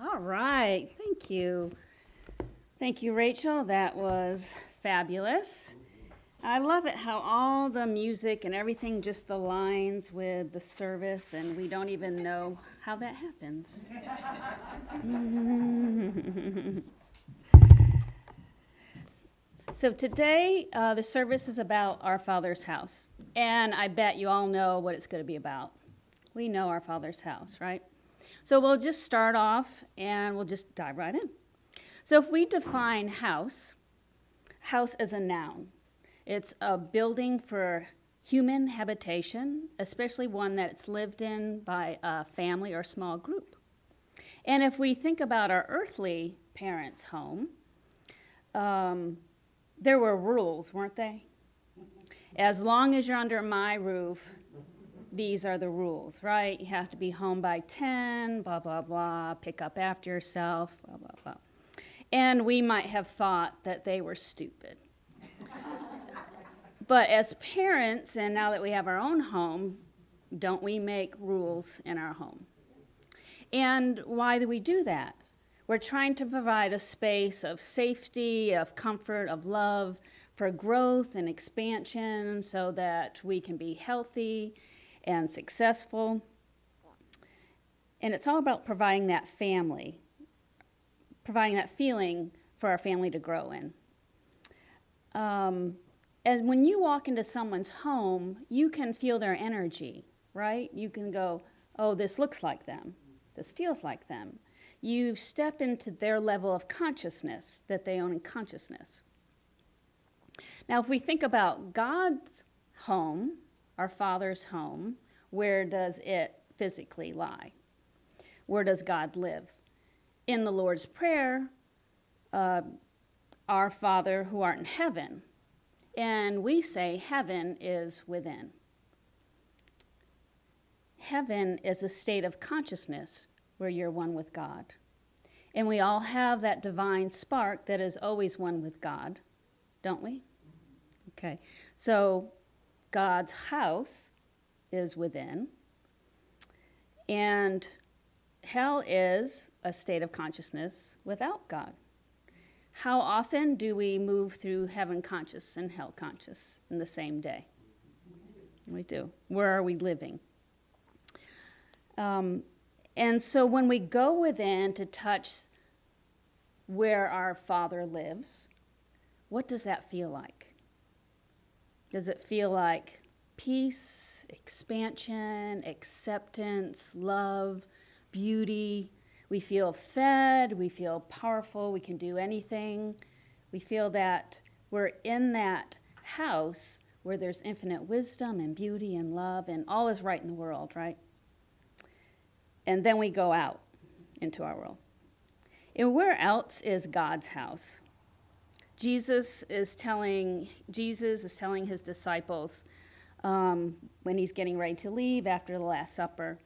All right. Thank you. Thank you, Rachel. That was fabulous. I love it how all the music and everything just aligns with the service, and we don't even know how that happens. So today, the service is about our Father's house. And I bet you all know what it's going to be about. We know our Father's house, right? So we'll just start off and we'll just dive right in. So if we define house as a noun, it's a building for human habitation, especially one that's lived in by a family or small group. And if we think about our earthly parents' home, there were rules, weren't they? As long as you're under my roof, these are the rules, right? You have to be home by 10, blah, blah, blah, pick up after yourself, blah, blah, blah. And we might have thought that they were stupid. But as parents, and now that we have our own home, don't we make rules in our home? And why do we do that? We're trying to provide a space of safety, of comfort, of love, for growth and expansion so that we can be healthy and successful. And it's all about providing that family, providing that feeling for our family to grow in. And when you walk into someone's home, you can feel their energy, right? You can go, oh, this looks like them. This feels like them. You step into their level of consciousness that they own in consciousness. Now, if we think about God's home, our Father's home, where does it physically lie? Where does God live? In the Lord's Prayer, our Father who art in heaven, and we say heaven is within. Heaven is a state of consciousness where you're one with God. And we all have that divine spark that is always one with God, don't we? Okay, so God's house is within, and hell is a state of consciousness without God. How often do we move through heaven conscious and hell conscious in the same day? We do. Where are we living? And so when we go within to touch where our Father lives, what does that feel like? Does it feel like peace, expansion, acceptance, love, beauty? We feel fed, we feel powerful, we can do anything. We feel that we're in that house where there's infinite wisdom and beauty and love and all is right in the world, right? And then we go out into our world. And where else is God's house? Jesus is telling his disciples when he's getting ready to leave after the Last Supper.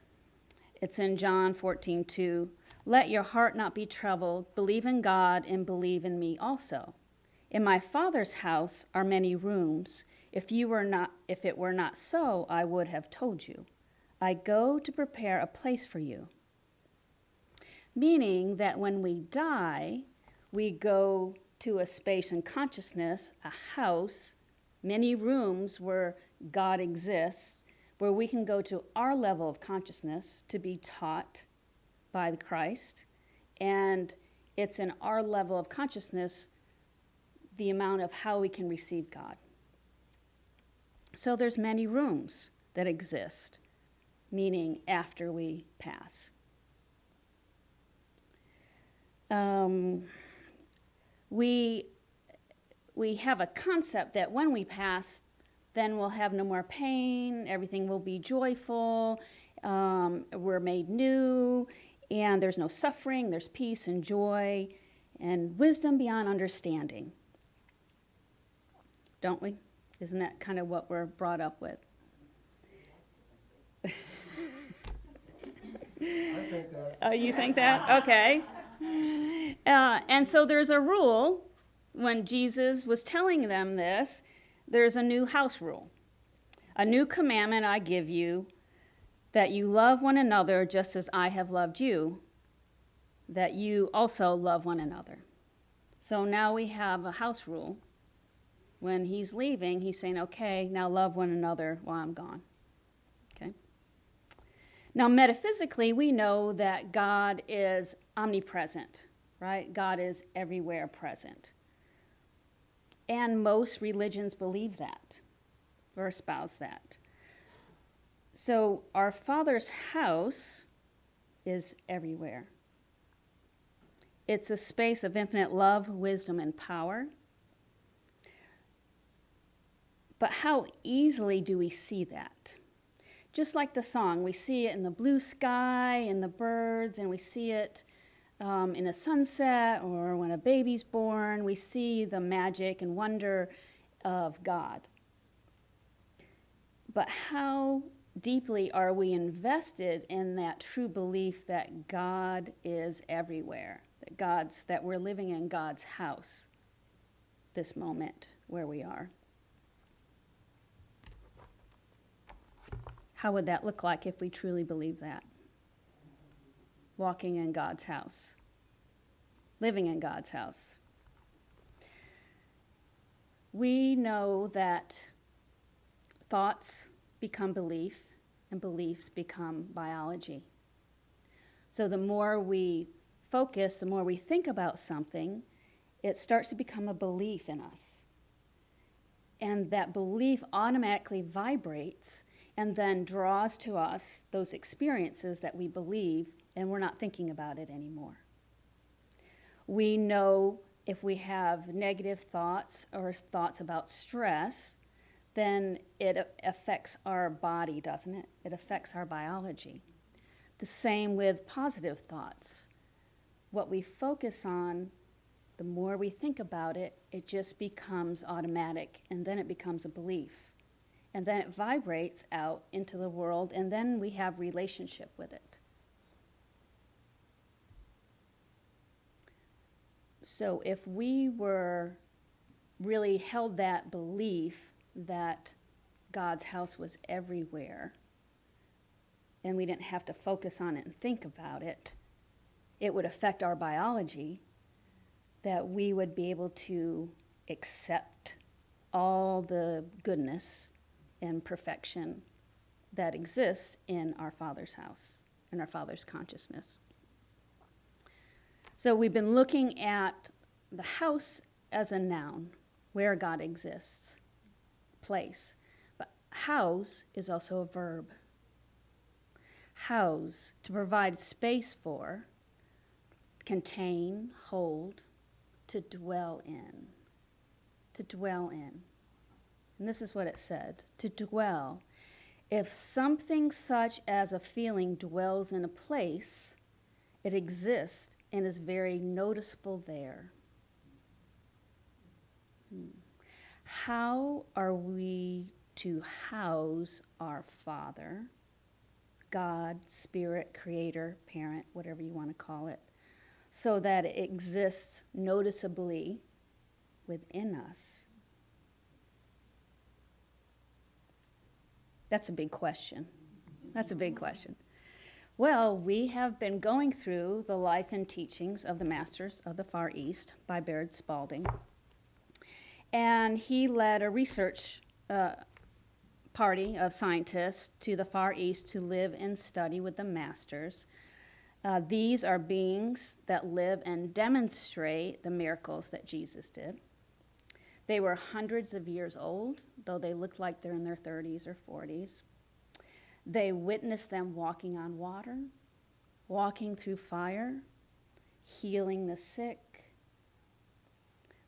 It's in John 14:2. Let your heart not be troubled. Believe in God and believe in me also. In my Father's house are many rooms. If it were not so, I would have told you. I go to prepare a place for you. Meaning that when we die, we go to a space in consciousness, a house, many rooms where God exists, where we can go to our level of consciousness to be taught by the Christ. And it's in our level of consciousness the amount of how we can receive God. So there's many rooms that exist, meaning after we pass. We have a concept that when we pass, then we'll have no more pain, everything will be joyful, we're made new, and there's no suffering, there's peace and joy, and wisdom beyond understanding. Don't we? Isn't that kind of what we're brought up with? I think that. You think that? Okay. And so there's a rule, when Jesus was telling them this, there's a new house rule. A new commandment I give you, that you love one another just as I have loved you. that you also love one another. So now we have a house rule. When he's leaving, he's saying, okay, now love one another while I'm gone. Okay. Now, metaphysically, we know that God is omnipresent, right? God is everywhere present. And most religions believe that or espouse that. So our Father's house is everywhere. It's a space of infinite love, wisdom, and power. But how easily do we see that? Just like the song, we see it in the blue sky and the birds, and we see it in a sunset or when a baby's born. We see the magic and wonder of God. But how deeply are we invested in that true belief that God is everywhere, that we're living in God's house this moment where we are? How would that look like if we truly believe that? Walking in God's house, living in God's house. We know that thoughts become belief and beliefs become biology. So the more we focus, the more we think about something, it starts to become a belief in us. And that belief automatically vibrates and then draws to us those experiences that we believe, and we're not thinking about it anymore. We know if we have negative thoughts or thoughts about stress, then it affects our body, doesn't it? It affects our biology. The same with positive thoughts. What we focus on, the more we think about it, it just becomes automatic, and then it becomes a belief. And then it vibrates out into the world, and then we have relationship with it. So if we were really held that belief that God's house was everywhere, and we didn't have to focus on it and think about it, it would affect our biology, that we would be able to accept all the goodness and perfection that exists in our Father's house, in our Father's consciousness. So we've been looking at the house as a noun, where God exists, place. But house is also a verb. House, to provide space for, contain, hold, to dwell in. To dwell in. And this is what it said, to dwell. If something such as a feeling dwells in a place, it exists and is very noticeable there. How are we to house our Father, God, Spirit, Creator, Parent, whatever you want to call it, so that it exists noticeably within us? That's a big question. That's a big question. Well, we have been going through the life and teachings of the Masters of the Far East by Baird Spalding. And he led a research party of scientists to the Far East to live and study with the Masters. These are beings that live and demonstrate the miracles that Jesus did. They were hundreds of years old, though they looked like they're in their 30s or 40s. They witnessed them walking on water, walking through fire, healing the sick,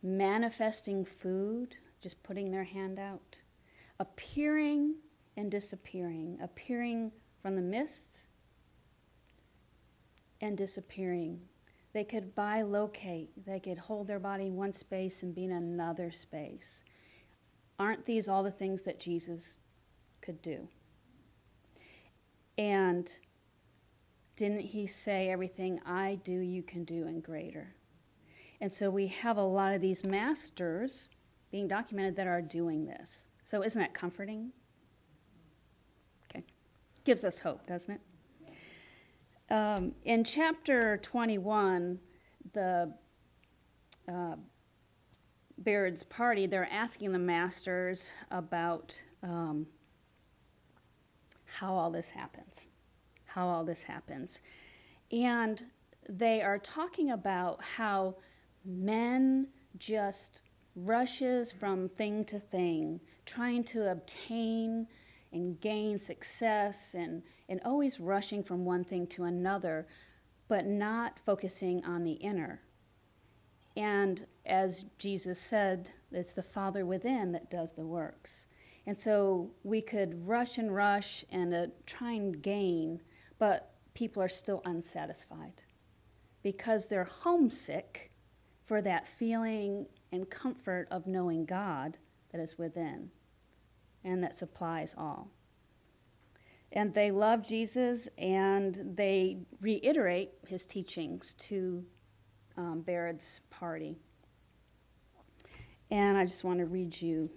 manifesting food, just putting their hand out, appearing and disappearing, appearing from the mist and disappearing. They could bilocate. They could hold their body in one space and be in another space. Aren't these all the things that Jesus could do? And didn't he say everything I do, you can do and greater? And so we have a lot of these masters being documented that are doing this. So isn't that comforting? Okay. Gives us hope, doesn't it? In chapter 21, the Baird's party, they're asking the masters about how all this happens. And they are talking about how men just rushes from thing to thing, trying to obtain and gain success and always rushing from one thing to another, but not focusing on the inner. And as Jesus said, it's the Father within that does the works. And so we could rush and try and gain, but people are still unsatisfied because they're homesick for that feeling and comfort of knowing God that is within and that supplies all. And they love Jesus, and they reiterate his teachings to Baird's party. And I just want to read you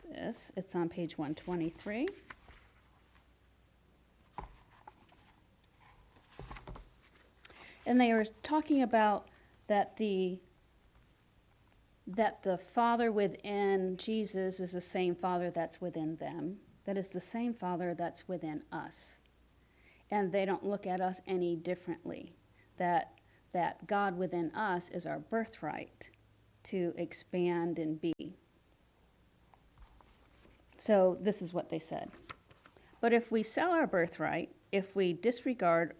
this. It's on page 123. And they were talking about that the Father within Jesus is the same Father that's within them. That is the same Father that's within us. And they don't look at us any differently. That God within us is our birthright to expand and be. So this is what they said. But if we sell our birthright, if we disregard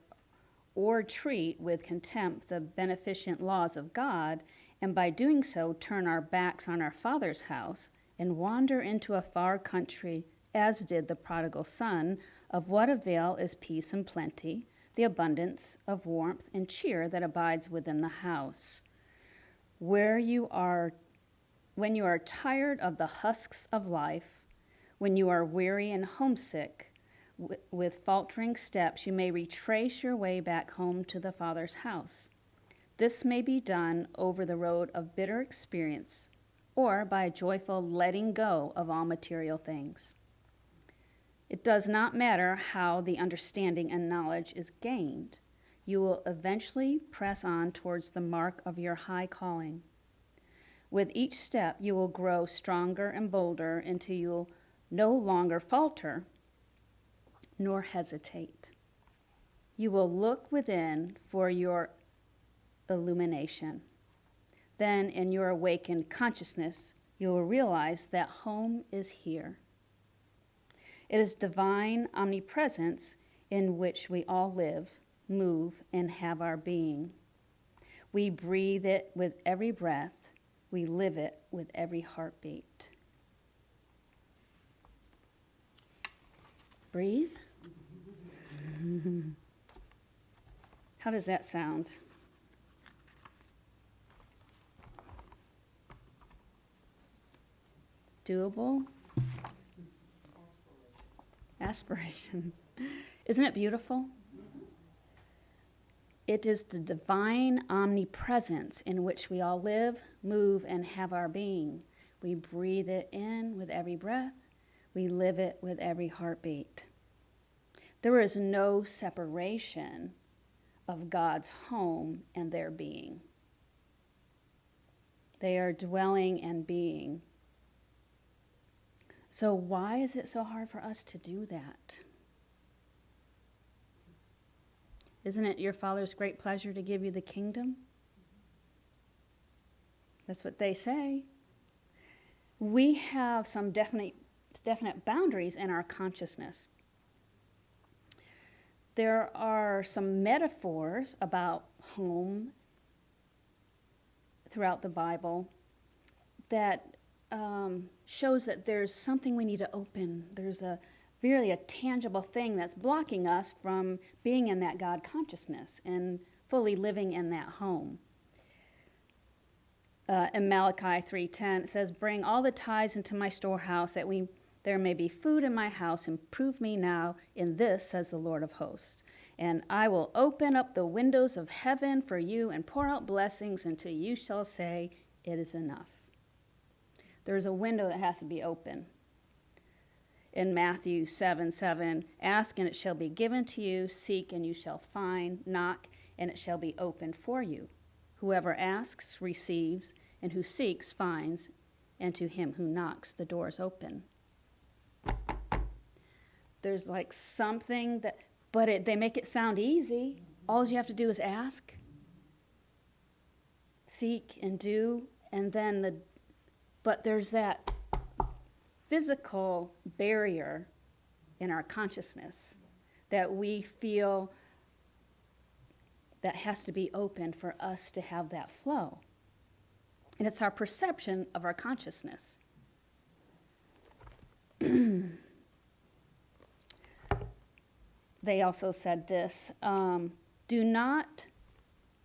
or treat with contempt the beneficent laws of God, and by doing so turn our backs on our Father's house and wander into a far country, as did the prodigal son, of what avail is peace and plenty, the abundance of warmth and cheer that abides within the house? When you are tired of the husks of life, when you are weary and homesick, with faltering steps, you may retrace your way back home to the Father's house. This may be done over the road of bitter experience or by a joyful letting go of all material things. It does not matter how the understanding and knowledge is gained. You will eventually press on towards the mark of your high calling. With each step, you will grow stronger and bolder until you'll no longer falter nor hesitate. You will look within for your illumination. Then, in your awakened consciousness, you will realize that home is here. It is divine omnipresence in which we all live, move, and have our being. We breathe it with every breath. We live it with every heartbeat. Breathe? How does that sound? Doable? Aspiration. Isn't it beautiful? It is the divine omnipresence in which we all live, move, and have our being. We breathe it in with every breath. We live it with every heartbeat. There is no separation of God's home and their being. They are dwelling and being. So why is it so hard for us to do that? Isn't it your Father's great pleasure to give you the kingdom? That's what they say. We have some definite boundaries in our consciousness. There are some metaphors about home throughout the Bible that shows that there's something we need to open. There's really a tangible thing that's blocking us from being in that God consciousness and fully living in that home. In Malachi 3:10, it says, "Bring all the tithes into my storehouse, that there may be food in my house, and prove me now in this, says the Lord of hosts. And I will open up the windows of heaven for you and pour out blessings until you shall say, it is enough." There's a window that has to be open. in Matthew 7:7, ask and it shall be given to you, seek and you shall find, knock and it shall be opened for you. Whoever asks receives, and who seeks finds, and to him who knocks the door is open. There's like something that, but they make it sound easy. All you have to do is ask, seek, and do, and then but there's that physical barrier in our consciousness that we feel that has to be open for us to have that flow. And it's our perception of our consciousness. They also said this, do not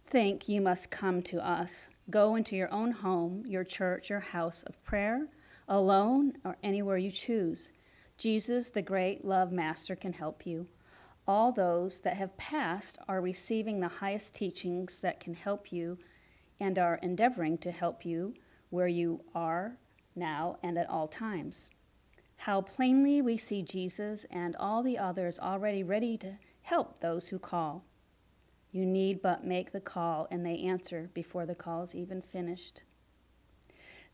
think you must come to us. Go into your own home, your church, your house of prayer, alone or anywhere you choose. Jesus, the great love master, can help you. All those that have passed are receiving the highest teachings that can help you and are endeavoring to help you where you are now and at all times. How plainly we see Jesus and all the others already ready to help those who call. You need but make the call, and they answer before the call is even finished.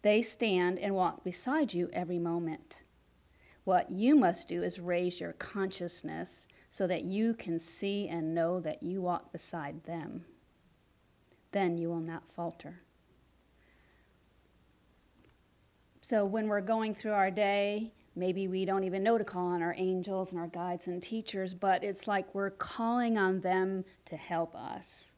They stand and walk beside you every moment. What you must do is raise your consciousness so that you can see and know that you walk beside them. Then you will not falter. So when we're going through our day, maybe we don't even know to call on our angels and our guides and teachers, but it's like we're calling on them to help us.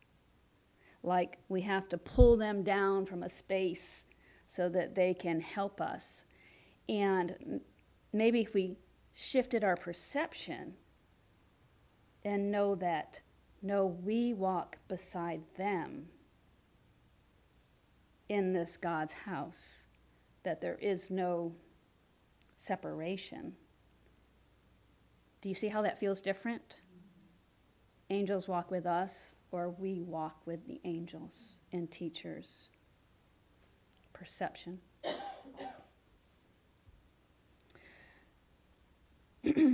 Like we have to pull them down from a space so that they can help us. And maybe if we shifted our perception and know that, no, we walk beside them in this God's house, that there is no separation. Do you see how that feels different? Angels walk with us, or we walk with the angels and teachers. Perception.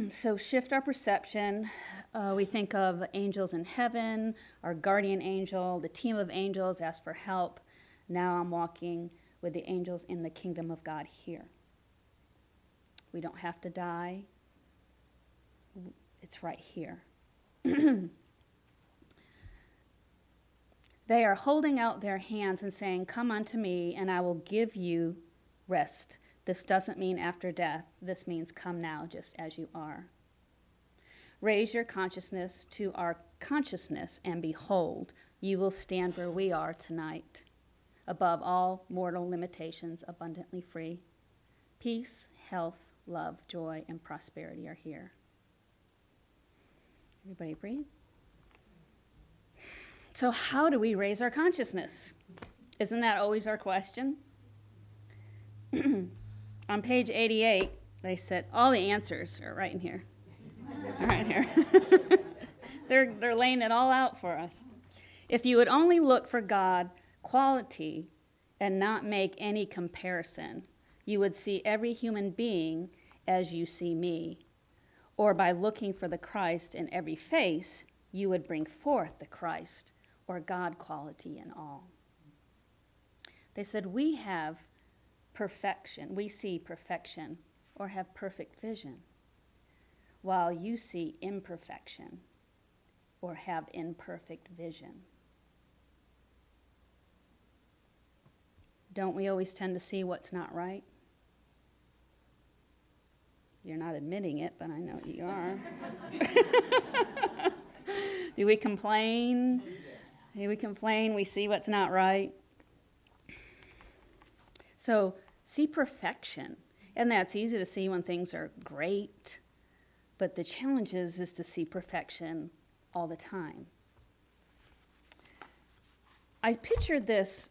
So shift our perception. We think of angels in heaven, our guardian angel, the team of angels ask for help. Now I'm walking with the angels in the kingdom of God here. We don't have to die. It's right here. They are holding out their hands and saying, come unto me, and I will give you rest. This doesn't mean after death. This means come now, just as you are. Raise your consciousness to our consciousness, and behold, you will stand where we are tonight, above all mortal limitations, abundantly free. Peace, health, love, joy, and prosperity are here. Everybody breathe. So how do we raise our consciousness? Isn't that always our question? On page 88, they said all the answers are right in here. Right here. They're laying it all out for us. If you would only look for God quality and not make any comparison, you would see every human being as you see me. Or by looking for the Christ in every face, you would bring forth the Christ or God quality in all. They said we have perfection. We see perfection or have perfect vision, while you see imperfection or have imperfect vision. Don't we always tend to see what's not right? You're not admitting it, but I know you are. Do we complain? Do we complain? We see what's not right. So see perfection. And that's easy to see when things are great. But the challenge is to see perfection all the time. I pictured this,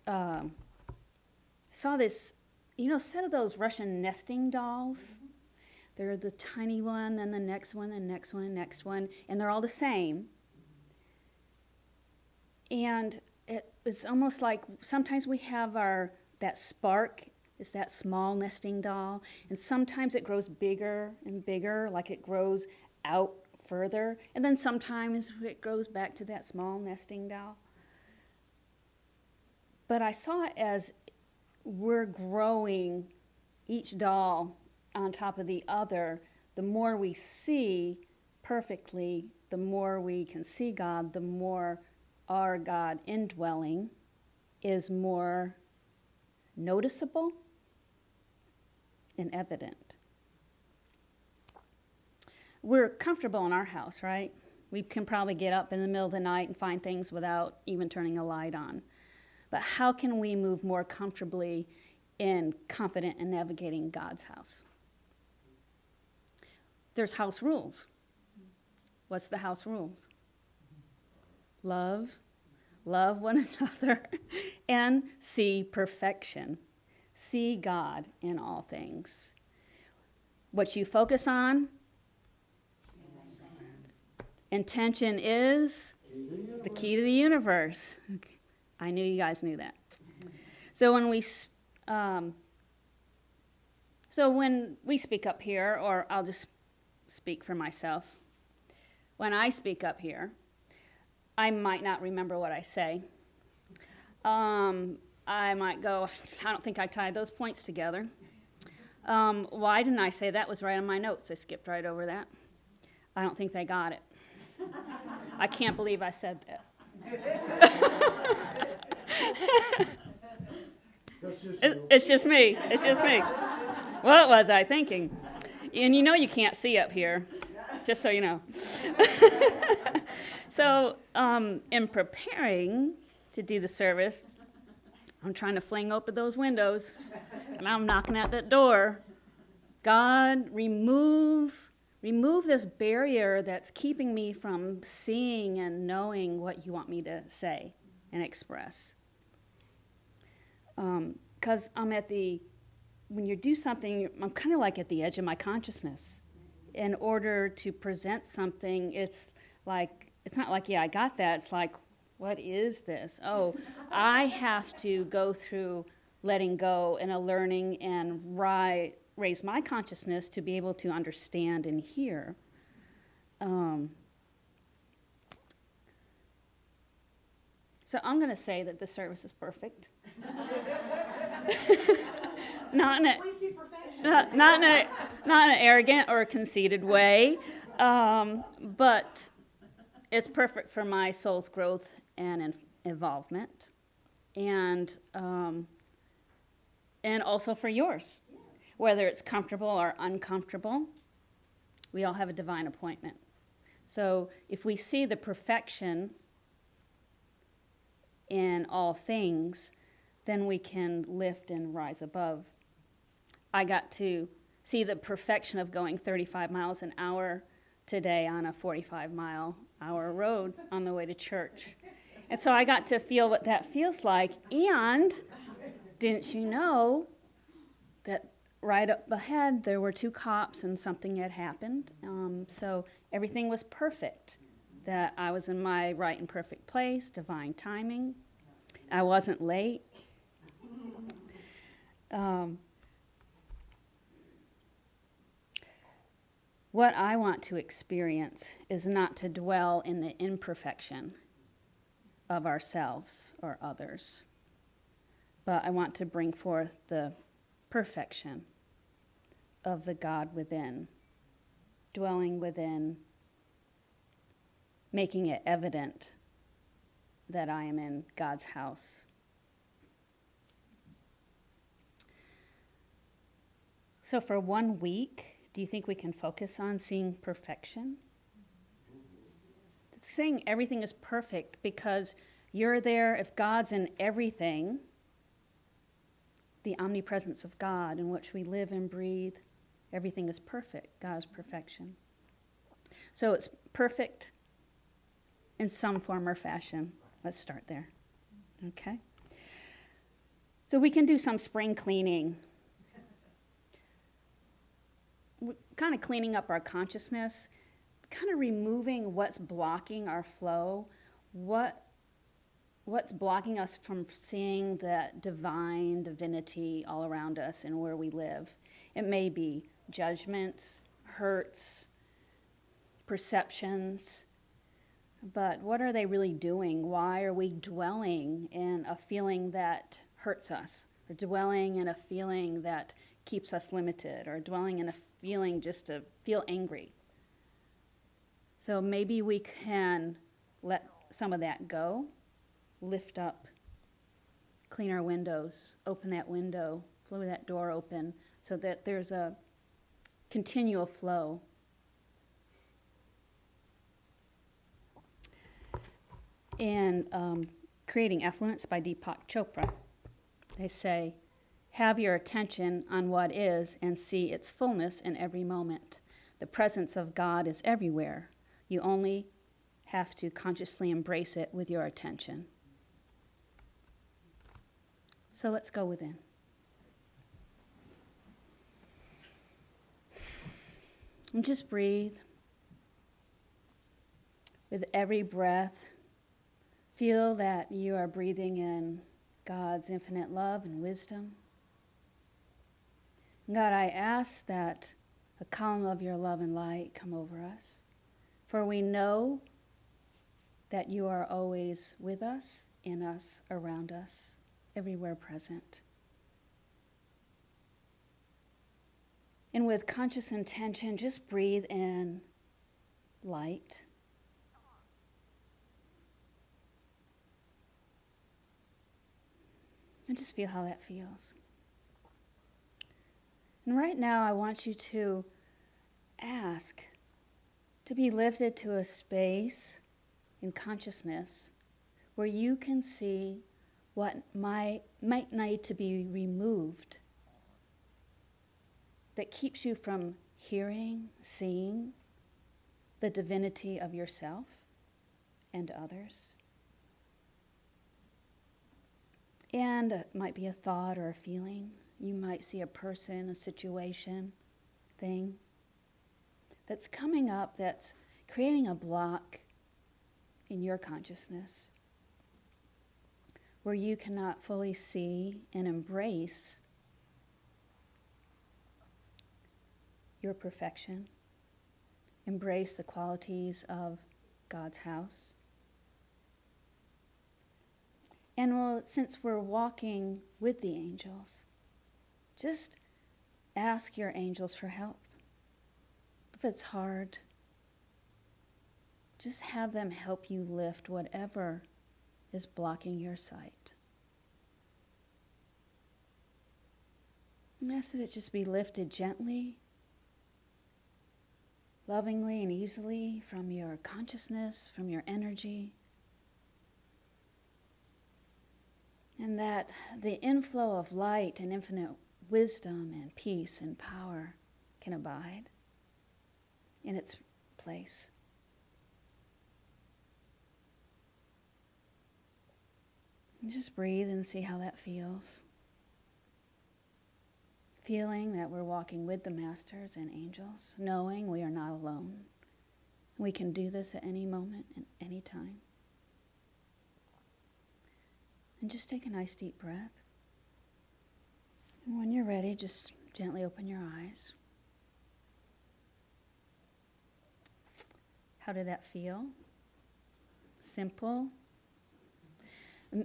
saw this, set of those Russian nesting dolls. They're the tiny one, then the next one, the next one, the next one, and they're all the same. And it's almost like sometimes we have that spark is that small nesting doll. And sometimes it grows bigger and bigger, like it grows out further. And then sometimes it grows back to that small nesting doll. But I saw it as we're growing each doll on top of the other. The more we see perfectly, the more we can see God, the more our God indwelling is more noticeable and evident. We're comfortable in our house, right? We can probably get up in the middle of the night and find things without even turning a light on. But how can we move more comfortably and confident in navigating God's house? There's house rules. What's the house rules? Love one another, and see perfection. See God in all things. What you focus on, intention is the key to the universe. Okay. I knew you guys knew that. So when we speak up here, or I'll just speak for myself. When I speak up here, I might not remember what I say. I might go, I don't think I tied those points together. Why didn't I say that? Was right on my notes. I skipped right over that. I don't think they got it. I can't believe I said that. It's just me. It's just me. What was I thinking? And you know you can't see up here, just so you know. So in preparing to do the service, I'm trying to fling open those windows, and I'm knocking at that door. God, remove this barrier that's keeping me from seeing and knowing what you want me to say and express. Because when you do something, I'm kind of like at the edge of my consciousness. In order to present something, it's not like, yeah, I got that. It's like, what is this? Oh, I have to go through letting go and a learning and raise my consciousness to be able to understand and hear. So I'm going to say that the service is perfect. Not in an arrogant or conceited way, but it's perfect for my soul's growth and involvement, and also for yours, whether it's comfortable or uncomfortable. We all have a divine appointment. So if we see the perfection in all things, then we can lift and rise above. I got to see the perfection of going 35 miles an hour today on a 45-mile-hour road on the way to church. And so I got to feel what that feels like. And didn't you know that right up ahead there were 2 cops and something had happened? So everything was perfect. That I was in my right and perfect place, divine timing. I wasn't late. What I want to experience is not to dwell in the imperfection of ourselves or others, but I want to bring forth the perfection of the God within, dwelling within, making it evident that I am in God's house. So for 1 week, do you think we can focus on seeing perfection? It's saying everything is perfect because you're there. If God's in everything, the omnipresence of God in which we live and breathe, everything is perfect, God's perfection. So it's perfect in some form or fashion. Let's start there. Okay? So we can do some spring cleaning. Kind of cleaning up our consciousness, kind of removing what's blocking our flow, what what's blocking us from seeing that divine divinity all around us and where we live. It may be judgments, hurts, perceptions, but what are they really doing? Why are we dwelling in a feeling that hurts us, or dwelling in a feeling that keeps us limited, or dwelling in a feeling just to feel angry? So maybe we can let some of that go, lift up, clean our windows, open that window, blow that door open, so that there's a continual flow. And Creating Affluence by Deepak Chopra, they say, have your attention on what is and see its fullness in every moment. The presence of God is everywhere. You only have to consciously embrace it with your attention. So let's go within. And just breathe. With every breath, feel that you are breathing in God's infinite love and wisdom. God, I ask that a column of your love and light come over us, for we know that you are always with us, in us, around us, everywhere present. And with conscious intention, just breathe in light. And just feel how that feels. And right now, I want you to ask to be lifted to a space in consciousness where you can see what might need to be removed that keeps you from hearing, seeing the divinity of yourself and others. And it might be a thought or a feeling. You might see a person, a situation, thing that's coming up that's creating a block in your consciousness where you cannot fully see and embrace your perfection, embrace the qualities of God's house. And well, since we're walking with the angels, just ask your angels for help. If it's hard, just have them help you lift whatever is blocking your sight. And ask that it just be lifted gently, lovingly and easily from your consciousness, from your energy. And that the inflow of light and infinite wisdom and peace and power can abide in its place. And just breathe and see how that feels. Feeling that we're walking with the masters and angels, knowing we are not alone. We can do this at any moment and any time. And just take a nice deep breath. And when you're ready, just gently open your eyes. How did that feel? Simple?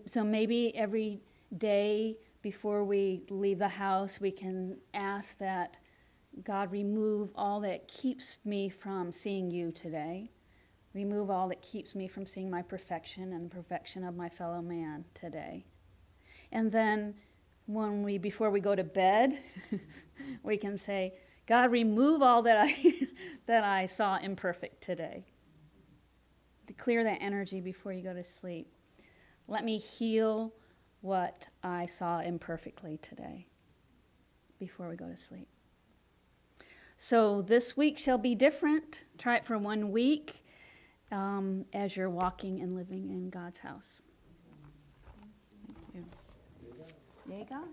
So maybe every day before we leave the house, we can ask that God remove all that keeps me from seeing you today. Remove all that keeps me from seeing my perfection and the perfection of my fellow man today. And then before we go to bed, we can say, God, remove all that I saw imperfect today. To clear that energy before you go to sleep. Let me heal what I saw imperfectly today before we go to sleep. So this week shall be different. Try it for 1 week. As you're walking and living in God's house. Thank you. Yay, God.